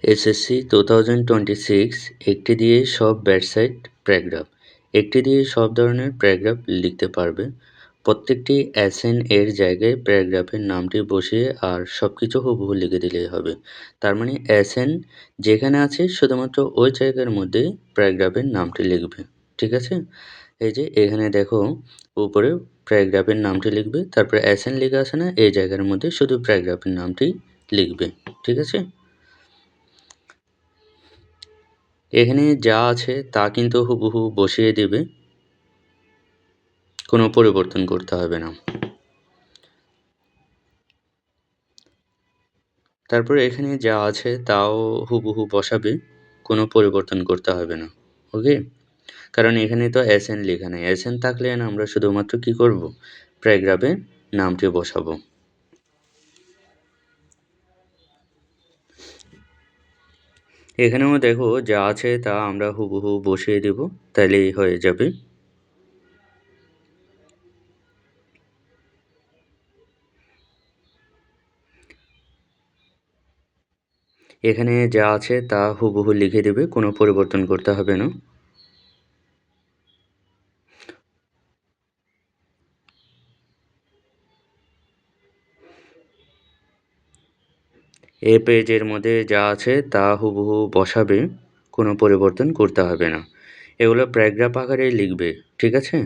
SSC 2026 একটি দিয়ে সব ওয়েবসাইট প্যারাগ্রাফ একটি দিয়ে সব ধরনের প্যারাগ্রাফ লিখতে পারবে। প্রত্যেকটি অ্যাসেন এর জায়গায় প্যারাগ্রাফের নামটি বসিয়ে আর সব কিছু হুবহু লিখে দিলেই হবে। তার মানে অ্যাসেন যেখানে আছে শুধুমাত্র ওই জায়গার মধ্যে প্যারাগ্রাফের নামটি লিখবে। ঠিক আছে? এই যে এখানে দেখো উপরে প্যারাগ্রাফের নামটি লিখবে, তারপরে অ্যাসেন লেখা আছে না, এই জায়গার মধ্যে শুধু প্যারাগ্রাফের নামটি লিখবে। ঠিক আছে? এখানে যা আছে তা কিন্তু হুবহু বসিয়ে দেবে, কোনো পরিবর্তন করতে হবে না। তারপরে এখানে যা আছে তাও হুবহু বসাবে, কোনো পরিবর্তন করতে হবে না। ওকে? কারণ এখানে তো অ্যাসেন লেখা নেই। অ্যাসেন থাকলে আমরা শুধুমাত্র কি করব, প্যারাগ্রাফে নামটি বসাবো। এখানেও দেখো যা আছে তা আমরা হুবহু বসিয়ে দেব, তাহলেই হয়ে যাবে। এখানে যা আছে তা হুবহু লিখে দেবে, কোনো পরিবর্তন করতে হবে না। এ পেজের মধ্যে যা আছে তা হুবহু বসাবে, কোনো পরিবর্তন করতে হবে না। এগুলো প্যারাগ্রাফ আকারে লিখবে। ঠিক আছে?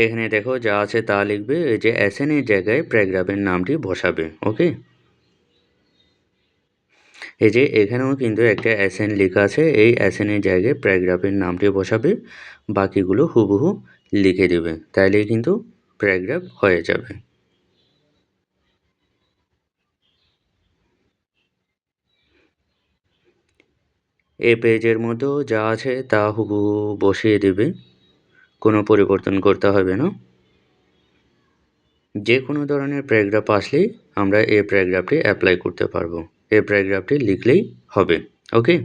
এখানে দেখো যা আছে তা লিখবে, এই যে অ্যাসেনের জায়গায় প্যারাগ্রাফের নামটি বসাবে। ওকে? এই যে এখানেও কিন্তু একটা অ্যাসেন লেখা আছে, এই অ্যাসেনের জায়গায় প্যারাগ্রাফের নামটি বসাবে, বাকিগুলো হুবহু লিখে দেবে, তাইলেই কিন্তু প্যারাগ্রাফ হয়ে যাবে। এই পেজের মধ্যেও যা আছে তা হুবহু বসিয়ে দেবে, কোনো পরিবর্তন করতে হবে না। যে কোনো ধরনের প্যারাগ্রাফ আসলেই আমরা এই প্যারাগ্রাফটি অ্যাপ্লাই করতে পারবো। এই প্যারাগ্রাফটি লিখলেই হবে। ওকে?